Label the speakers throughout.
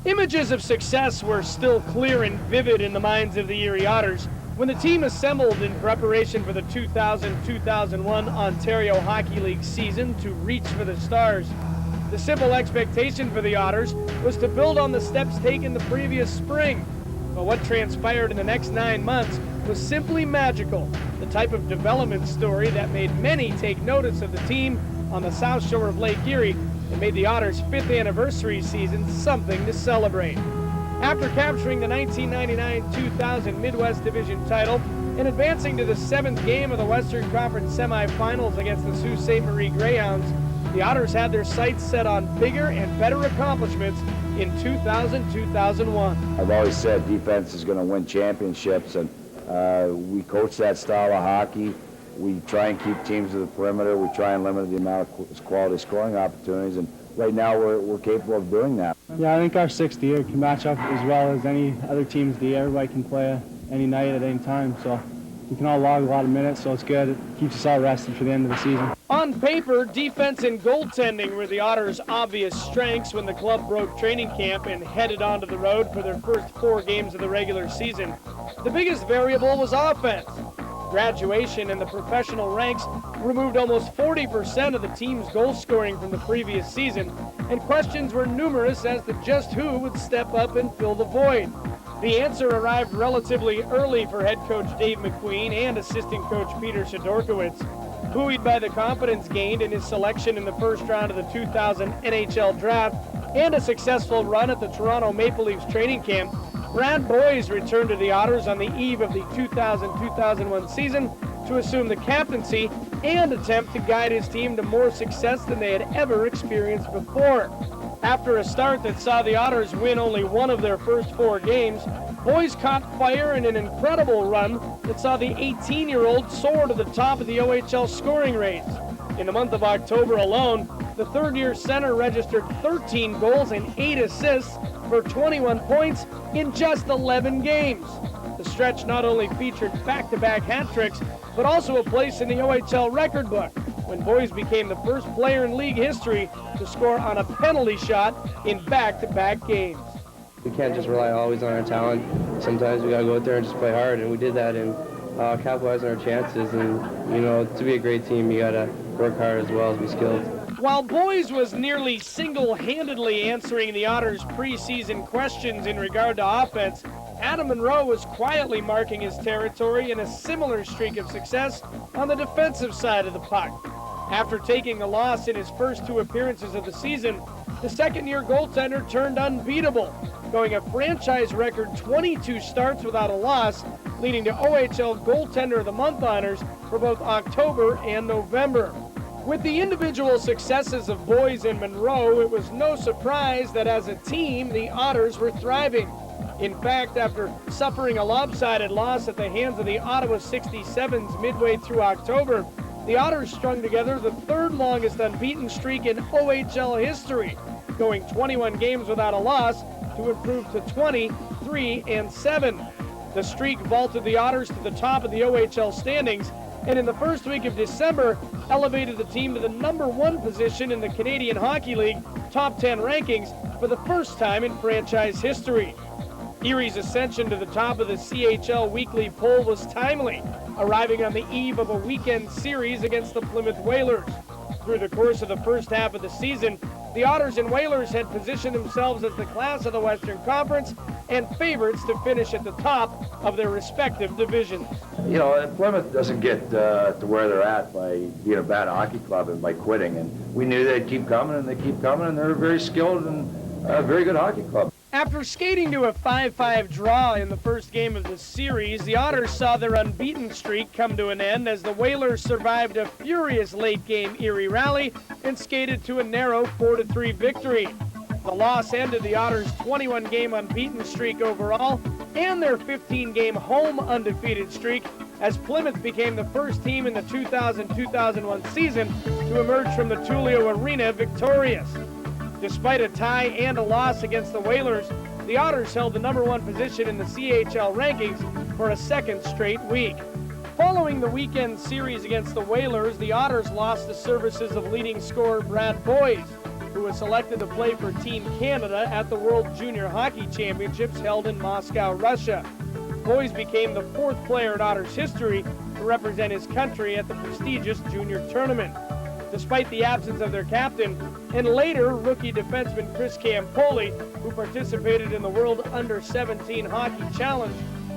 Speaker 1: Images of success were still clear and vivid in the minds of the Erie Otters when the team assembled in preparation for the 2000-2001 Ontario Hockey League season to reach for the stars. The simple expectation for the Otters was to build on the steps taken the previous spring. But what transpired in the next 9 months was simply magical, the type of development story that made many take notice of the team on the south shore of Lake Erie and made the Otters' 5th anniversary season something to celebrate. After capturing the 1999-2000 Midwest Division title and advancing to the 7th game of the Western Conference semifinals against the Sault Ste. Marie Greyhounds, the Otters had their sights set on bigger and better accomplishments in 2000-2001.
Speaker 2: I've always said defense is going to win championships, and we coach that style of hockey. We try and keep teams to the perimeter. We try and limit the amount of quality scoring opportunities, and right now we're capable of doing that.
Speaker 3: Yeah, I think our 6th year can match up as well as any other teams do. Everybody can play any night at any time, so we can all log a lot of minutes, so it's good. It keeps us all rested for the end of the season.
Speaker 1: On paper, defense and goaltending were the Otters' obvious strengths when the club broke training camp and headed onto the road for their first 4 games of the regular season. The biggest variable was offense. Graduation in the professional ranks removed almost 40% of the team's goal scoring from the previous season, and questions were numerous as to just who would step up and fill the void. The answer arrived relatively early for head coach Dave McQueen and assistant coach Peter Sidorkiewicz. Buoyed by the confidence gained in his selection in the first round of the 2000 NHL draft and a successful run at the Toronto Maple Leafs training camp, Brad Boyes returned to the Otters on the eve of the 2000-2001 season to assume the captaincy and attempt to guide his team to more success than they had ever experienced before. After a start that saw the Otters win only 1 of their first 4 games, Boyes caught fire in an incredible run that saw the 18-year-old soar to the top of the OHL scoring rates. In the month of October alone, the third-year center registered 13 goals and 8 assists for 21 points in just 11 games. The stretch not only featured back-to-back hat tricks, but also a place in the OHL record book when Boyes became the first player in league history to score on a penalty shot in back-to-back games.
Speaker 4: We can't just rely always on our talent. Sometimes we got to go out there and just play hard, and we did that and capitalize on our chances. And, you know, to be a great team, you got to work hard as well as be skilled.
Speaker 1: While Boyes was nearly single-handedly answering the Otters' preseason questions in regard to offense, Adam Monroe was quietly marking his territory in a similar streak of success on the defensive side of the puck. After taking a loss in his first 2 appearances of the season, the second-year goaltender turned unbeatable, going a franchise record 22 starts without a loss, leading to OHL Goaltender of the Month honors for both October and November. With the individual successes of Boyes and Monroe, it was no surprise that as a team, the Otters were thriving. In fact, after suffering a lopsided loss at the hands of the Ottawa 67s midway through October, the Otters strung together the 3rd longest unbeaten streak in OHL history, going 21 games without a loss to improve to 23-7. The streak vaulted the Otters to the top of the OHL standings, and in the first week of December, elevated the team to the #1 position in the Canadian Hockey League top 10 rankings for the first time in franchise history. Erie's ascension to the top of the CHL weekly poll was timely, arriving on the eve of a weekend series against the Plymouth Whalers. Through the course of the first half of the season, the Otters and Whalers had positioned themselves as the class of the Western Conference and favorites to finish at the top of their respective divisions.
Speaker 2: You know, Plymouth doesn't get to where they're at by being a bad hockey club and by quitting, and we knew they'd keep coming, and they keep coming, and they're a very skilled and very good hockey club.
Speaker 1: After skating to a 5-5 draw in the first game of the series, the Otters saw their unbeaten streak come to an end as the Whalers survived a furious late-game Erie rally and skated to a narrow 4-3 victory. The loss ended the Otters' 21-game unbeaten streak overall and their 15-game home undefeated streak as Plymouth became the first team in the 2000-2001 season to emerge from the Tullio Arena victorious. Despite a tie and a loss against the Whalers, the Otters held the #1 position in the CHL rankings for a 2nd straight week. Following the weekend series against the Whalers, the Otters lost the services of leading scorer Brad Boyes. who was selected to play for Team Canada at the World Junior Hockey Championships held in Moscow, Russia. Boys became the 4th player in Otters history to represent his country at the prestigious junior tournament. Despite the absence of their captain, and later rookie defenseman Chris Campoli, who participated in the World Under-17 Hockey Challenge,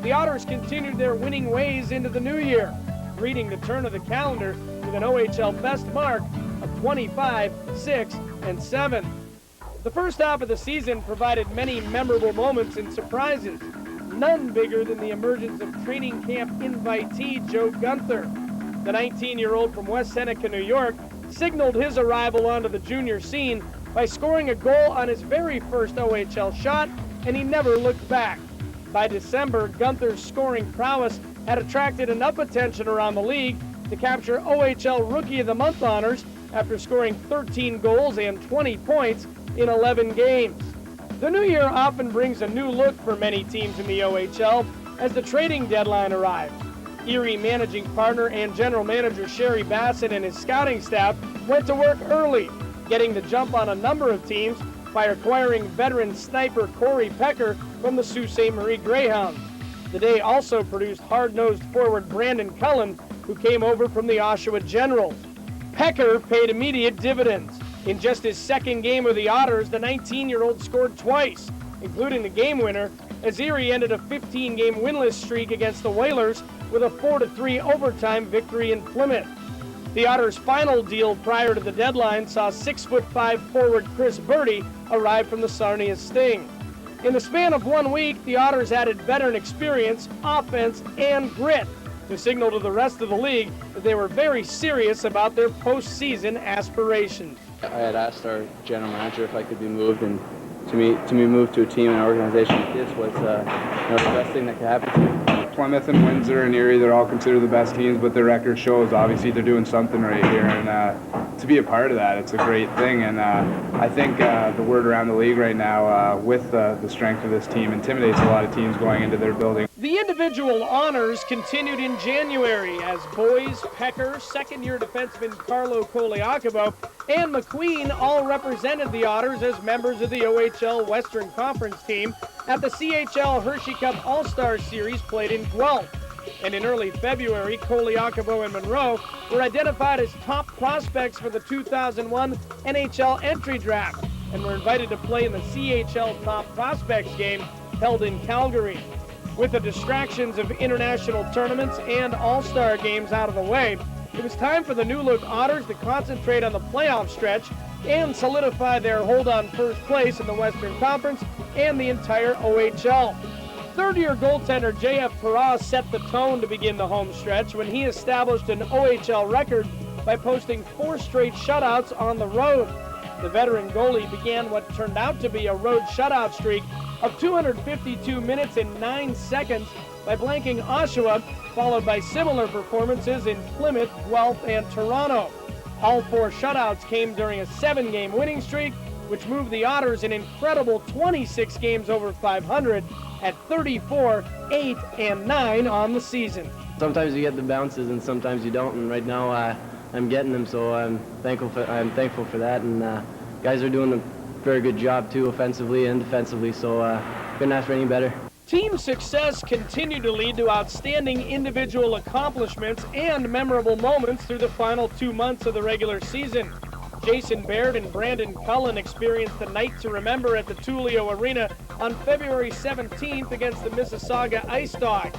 Speaker 1: the Otters continued their winning ways into the new year, greeting the turn of the calendar with an OHL best mark of 25, 6, and 7. The first half of the season provided many memorable moments and surprises, none bigger than the emergence of training camp invitee Joe Gunther. The 19-year-old from West Seneca, New York, signaled his arrival onto the junior scene by scoring a goal on his very first OHL shot, and he never looked back. By December, Gunther's scoring prowess had attracted enough attention around the league to capture OHL Rookie of the Month honors after scoring 13 goals and 20 points in 11 games. The new year often brings a new look for many teams in the OHL as the trading deadline arrives. Erie managing partner and general manager Sherry Bassett and his scouting staff went to work early, getting the jump on a number of teams by acquiring veteran sniper Corey Pecker from the Sault Ste. Marie Greyhounds. The day also produced hard-nosed forward Brandon Cullen, who came over from the Oshawa Generals. Pecker paid immediate dividends. In just his second game with the Otters, the 19-year-old scored twice, including the game winner, as Erie ended a 15-game winless streak against the Whalers with a 4-3 overtime victory in Plymouth. The Otters' final deal prior to the deadline saw 6'5" forward Chris Birdie arrive from the Sarnia Sting. In the span of 1 week, the Otters added veteran experience, offense, and grit to signal to the rest of the league that they were very serious about their postseason aspirations.
Speaker 5: I had asked our general manager if I could be moved, and to me move to a team and an organization like this was the best thing that could happen to me.
Speaker 6: Plymouth and Windsor and Erie, they're all considered the best teams, but their record shows obviously they're doing something right here, and to be a part of that, it's a great thing. And I think the word around the league right now, with the strength of this team, intimidates a lot of teams going into their building.
Speaker 1: The individual honors continued in January as boys Pecker, second-year defenseman Carlo Koliakovo, and McQueen all represented the Otters as members of the OHL Western Conference team at the CHL Hershey Cup All-Star Series played in Guelph. And in early February, Koliakovo and Monroe were identified as top prospects for the 2001 NHL entry draft and were invited to play in the CHL Top Prospects game held in Calgary. With the distractions of international tournaments and all-star games out of the way, it was time for the new-look Otters to concentrate on the playoff stretch and solidify their hold on first place in the Western Conference and the entire OHL. Third-year goaltender J.F. Perras set the tone to begin the home stretch when he established an OHL record by posting 4 straight shutouts on the road. The veteran goalie began what turned out to be a road shutout streak of 252 minutes and 9 seconds by blanking Oshawa, followed by similar performances in Plymouth, Guelph, and Toronto. All 4 shutouts came during a 7-game winning streak, which moved the Otters an incredible 26 games over 500 at 34, 8, and 9 on the season.
Speaker 4: Sometimes you get the bounces and sometimes you don't, and right now I'm getting them, so I'm thankful for that, and guys are doing a very good job too, offensively and defensively, so couldn't ask for any better.
Speaker 1: Team success continued to lead to outstanding individual accomplishments and memorable moments through the final 2 months of the regular season. Jason Baird and Brandon Cullen experienced the night to remember at the Tullio Arena on February 17th against the Mississauga Ice Dogs.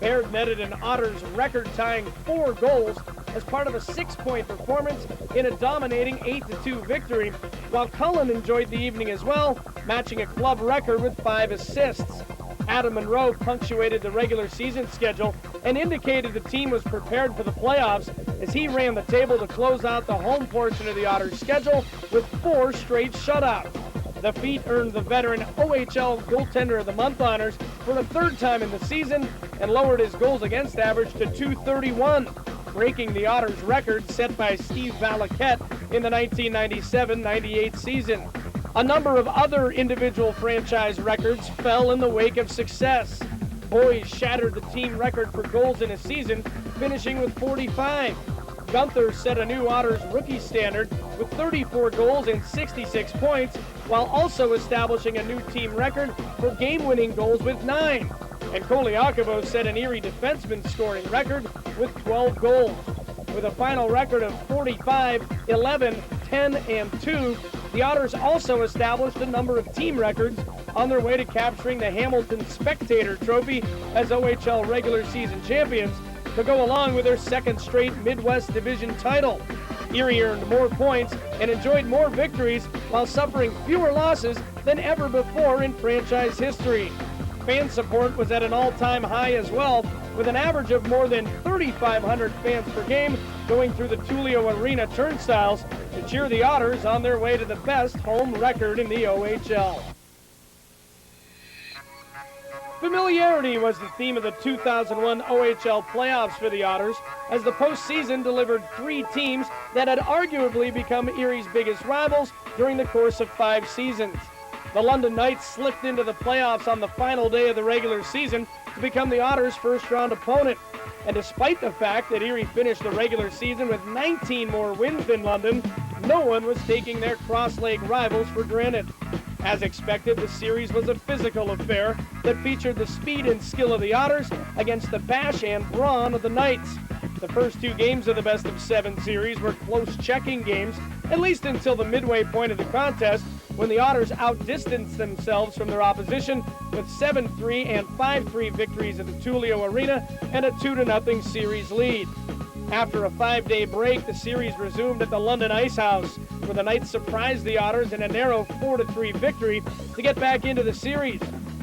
Speaker 1: Baird netted an Otters record-tying 4 goals as part of a 6-point performance in a dominating 8-2 victory, while Cullen enjoyed the evening as well, matching a club record with 5 assists. Adam Monroe punctuated the regular season schedule and indicated the team was prepared for the playoffs as he ran the table to close out the home portion of the Otters' schedule with 4 straight shutouts. The feat earned the veteran OHL Goaltender of the Month honors for the 3rd time in the season and lowered his goals against average to .231, breaking the Otters' record set by Steve Valaquette in the 1997-98 season. A number of other individual franchise records fell in the wake of success. Boys shattered the team record for goals in a season, finishing with 45. Gunther set a new Otters rookie standard with 34 goals and 66 points, while also establishing a new team record for game-winning goals with 9. And Koliakovo set an Erie defenseman scoring record with 12 goals. With a final record of 45, 11, 10, and 2, the Otters also established a number of team records on their way to capturing the Hamilton Spectator Trophy as OHL regular season champions to go along with their second straight Midwest Division title. Erie earned more points and enjoyed more victories while suffering fewer losses than ever before in franchise history. Fan support was at an all-time high as well, with an average of more than 3,500 fans per game going through the Tullio Arena turnstiles to cheer the Otters on their way to the best home record in the OHL. Familiarity was the theme of the 2001 OHL playoffs for the Otters, as the postseason delivered 3 teams that had arguably become Erie's biggest rivals during the course of 5 seasons. The London Knights slipped into the playoffs on the final day of the regular season to become the Otters' first-round opponent. And despite the fact that Erie finished the regular season with 19 more wins than London, no one was taking their cross-leg rivals for granted. As expected, the series was a physical affair that featured the speed and skill of the Otters against the bash and brawn of the Knights. The first 2 games of the best-of-7 series were close checking games, at least until the midway point of the contest, when the Otters outdistanced themselves from their opposition with 7-3 and 5-3 victories at the Tullio Arena and a 2-0 series lead. After a 5-day break, the series resumed at the London Ice House, where the Knights surprised the Otters in a narrow 4-3 victory to get back into the series.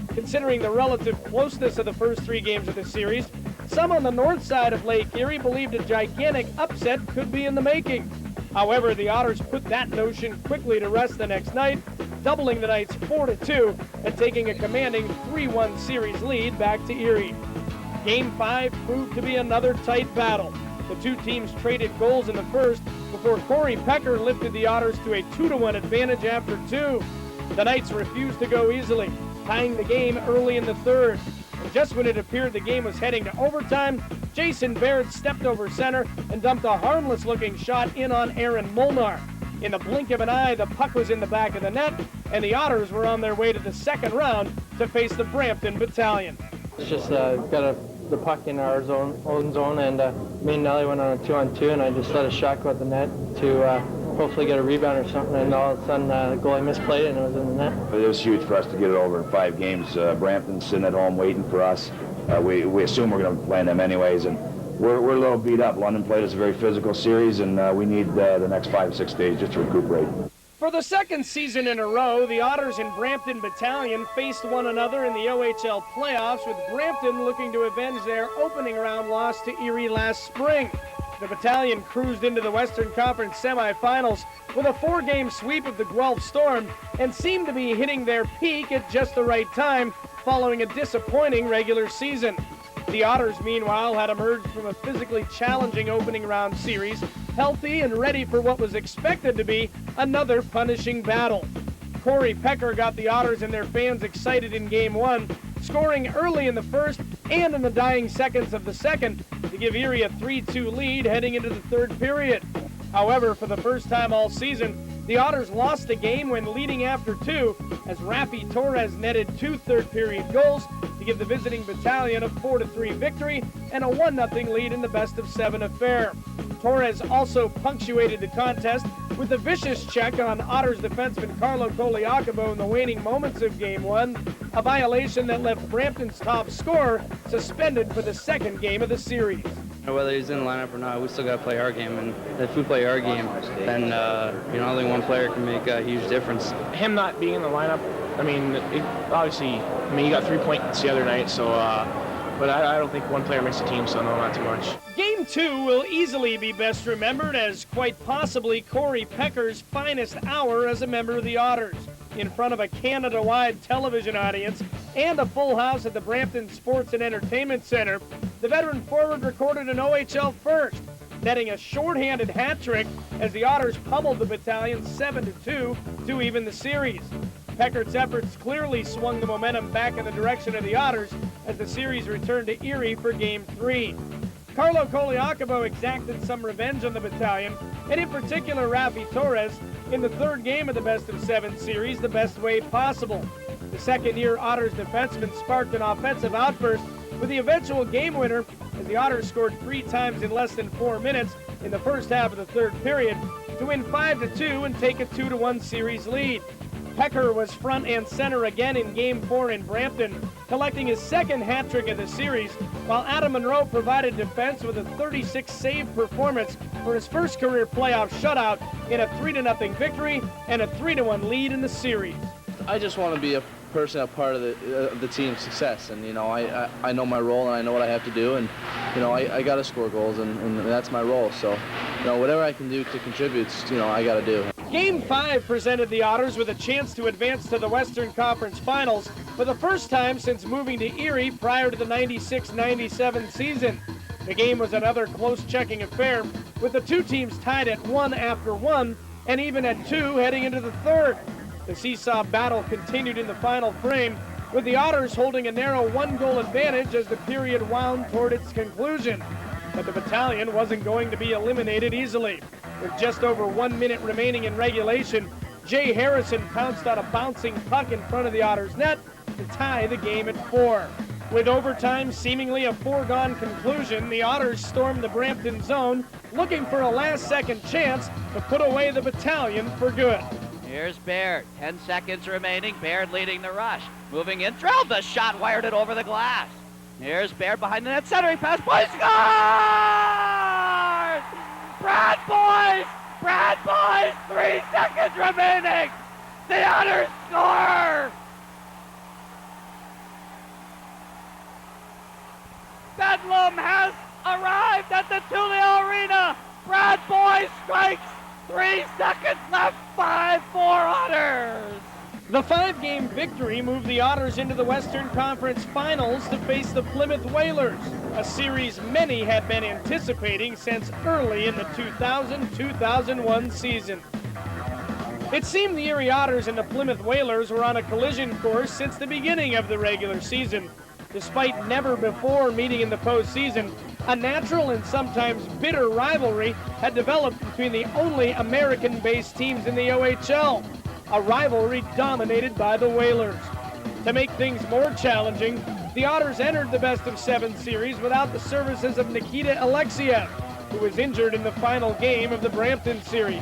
Speaker 1: Considering the relative closeness of the first 3 games of the series, some on the north side of Lake Erie believed a gigantic upset could be in the making. However, the Otters put that notion quickly to rest the next night, doubling the Knights 4-2 and taking a commanding 3-1 series lead back to Erie. Game 5 proved to be another tight battle. The 2 teams traded goals in the first before Corey Pecker lifted the Otters to a 2-1 advantage after 2. The Knights refused to go easily, tying the game early in the third. And just when it appeared the game was heading to overtime, Jason Baird stepped over center and dumped a harmless-looking shot in on Aaron Molnar. In the blink of an eye, the puck was in the back of the net, and the Otters were on their way to the second round to face the Brampton Battalion.
Speaker 7: It's just got the puck in our own zone, and me and Nelly went on a 2-on-2, and I just let a shot go at the net to hopefully get a rebound or something, and all of a sudden the goalie misplayed it and it was in the net.
Speaker 2: It was huge for us to get it over in 5 games. Brampton's sitting at home waiting for us. We assume we're going to play them anyways, and we're a little beat up. London played us a very physical series, and we need the next 5-6 days just to recuperate.
Speaker 1: For the second season in a row, the Otters and Brampton Battalion faced one another in the OHL playoffs, with Brampton looking to avenge their opening round loss to Erie last spring. The Battalion cruised into the Western Conference semifinals with a 4-game sweep of the Guelph Storm and seemed to be hitting their peak at just the right time following a disappointing regular season. The Otters, meanwhile, had emerged from a physically challenging opening round series, healthy and ready for what was expected to be another punishing battle. Corey Pecker got the Otters and their fans excited in Game 1, scoring early in the first and in the dying seconds of the second to give Erie a 3-2 lead heading into the third period. However, for the first time all season, the Otters lost the game when leading after 2, as Rafi Torres netted 2 third-period goals to give the visiting Battalion a 4-3 victory and a 1-0 lead in the best-of-7 affair. Torres also punctuated the contest with a vicious check on Otters defenseman Carlo Koliakovo in the waning moments of Game 1, a violation that left Brampton's top scorer suspended for the second game of the series.
Speaker 5: Whether he's in the lineup or not, we still got to play our game, and if we play our game, then only one player can make a huge difference.
Speaker 8: Him not being in the lineup, you got 3 points the other night, so but I don't think one player makes a team, so no, not too much.
Speaker 1: Game 2 will easily be best remembered as quite possibly Corey Pecker's finest hour as a member of the Otters. In front of a Canada-wide television audience and a full house at the Brampton Sports and Entertainment Center, the veteran forward recorded an OHL first, netting a shorthanded hat trick as the Otters pummeled the Battalion 7-2 to even the series. Pecker's efforts clearly swung the momentum back in the direction of the Otters as the series returned to Erie for Game 3. Carlo Koliakovo exacted some revenge on the battalion, and in particular Rafi Torres, in the third game of the best-of-7 series the best way possible. The second-year Otters defenseman sparked an offensive outburst with the eventual game winner as the Otters scored 3 times in less than 4 minutes in the first half of the third period to win 5-2 and take a 2-1 series lead. Pecker was front and center again in Game 4 in Brampton, collecting his second hat trick of the series, while Adam Monroe provided defense with a 36-save performance for his first career playoff shutout in a 3-0 victory and a 3-1 lead in the series.
Speaker 9: I just want to be a person, a part of the team's success, and I know my role and I know what I have to do, and I got to score goals, and that's my role. So whatever I can do to contribute, I got to do.
Speaker 1: Game 5 presented the Otters with a chance to advance to the Western Conference Finals for the first time since moving to Erie prior to the 96-97 season. The game was another close checking affair, with the two teams tied at 1 after 1 and even at 2 heading into the third. The seesaw battle continued in the final frame, with the Otters holding a narrow 1-goal advantage as the period wound toward its conclusion. But the battalion wasn't going to be eliminated easily. With just over 1 minute remaining in regulation, Jay Harrison pounced on a bouncing puck in front of the Otters' net to tie the game at 4. With overtime seemingly a foregone conclusion, the Otters stormed the Brampton zone, looking for a last-second chance to put away the battalion for good.
Speaker 10: Here's Baird, 10 seconds remaining, Baird leading the rush. Moving in, drilled the shot, wired it over the glass. Here's Baird behind the net, centering pass, boys, scores! Brad Boys, 3 seconds remaining! The Otters score! Bedlam has arrived at the Tullio Arena! Brad Boys strikes! 3 seconds left, 5-4 Otters!
Speaker 1: The 5-game victory moved the Otters into the Western Conference Finals to face the Plymouth Whalers, a series many had been anticipating since early in the 2000-2001 season. It seemed the Erie Otters and the Plymouth Whalers were on a collision course since the beginning of the regular season. Despite never before meeting in the postseason, a natural and sometimes bitter rivalry had developed between the only American-based teams in the OHL, a rivalry dominated by the Whalers. To make things more challenging, the Otters entered the best-of-7 series without the services of Nikita Alexiev, who was injured in the final game of the Brampton series.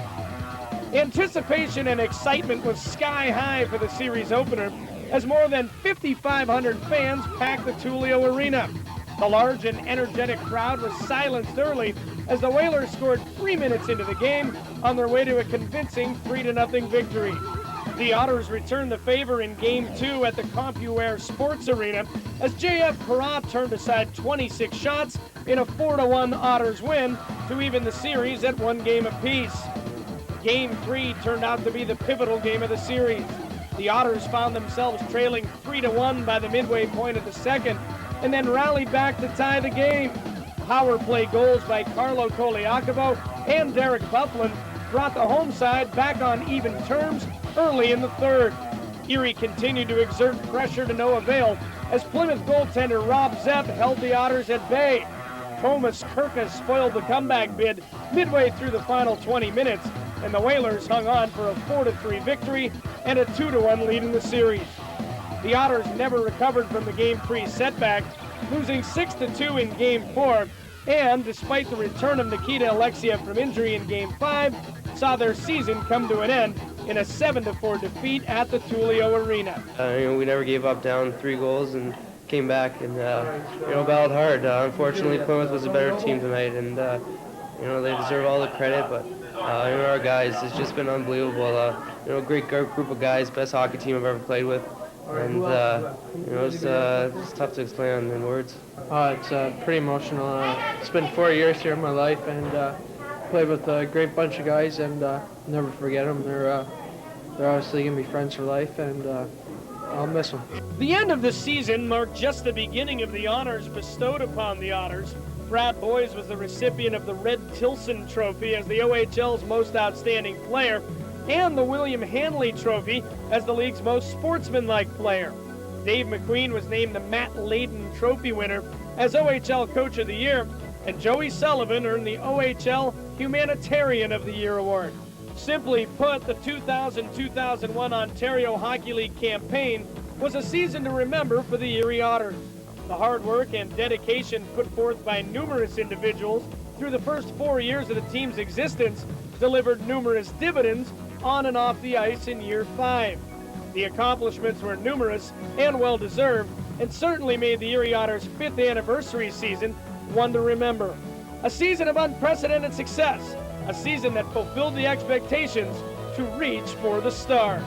Speaker 1: Anticipation and excitement was sky high for the series opener, as more than 5,500 fans packed the Tullio Arena. The large and energetic crowd was silenced early as the Whalers scored 3 minutes into the game on their way to a convincing 3-0 victory. The Otters returned the favor in Game 2 at the CompuWare Sports Arena as J.F. Perrott turned aside 26 shots in a 4-1 Otters win to even the series at 1 game apiece. Game 3 turned out to be the pivotal game of the series. The Otters found themselves trailing 3-1 by the midway point of the second, and then rallied back to tie the game. Power play goals by Carlo Koliakovo and Derek Bufflin brought the home side back on even terms early in the third. Erie continued to exert pressure to no avail as Plymouth goaltender Rob Zepp held the Otters at bay. Thomas Kirkus spoiled the comeback bid midway through the final 20 minutes, and the Whalers hung on for a 4-3 victory and a 2-1 lead in the series. The Otters never recovered from the Game 3 setback, losing 6-2 in Game 4, and despite the return of Nikita Alexiev from injury in Game 5, saw their season come to an end in a 7-4 defeat at the Tullio Arena.
Speaker 7: We never gave up, down 3 goals and came back and battled hard. Unfortunately, Plymouth was a better team tonight, and they deserve all the credit. But our guys, it's just been unbelievable. Great group of guys, best hockey team I've ever played with. And it's tough to explain in words. It's pretty emotional. It's been 4 years here in my life, and played with a great bunch of guys, and never forget them. They're obviously gonna be friends for life, and I'll miss them.
Speaker 1: The end of the season marked just the beginning of the honors bestowed upon the Otters. Brad Boys was the recipient of the Red Tilson Trophy as the OHL's most outstanding player, and the William Hanley Trophy as the league's most sportsmanlike player. Dave McQueen was named the Matt Layden Trophy winner as OHL Coach of the Year, and Joey Sullivan earned the OHL Humanitarian of the Year award. Simply put, the 2000-2001 Ontario Hockey League campaign was a season to remember for the Erie Otters. The hard work and dedication put forth by numerous individuals through the first 4 years of the team's existence delivered numerous dividends on and off the ice in year 5. The accomplishments were numerous and well-deserved, and certainly made the Erie Otters' 5th anniversary season one to remember. A season of unprecedented success, a season that fulfilled the expectations to reach for the stars.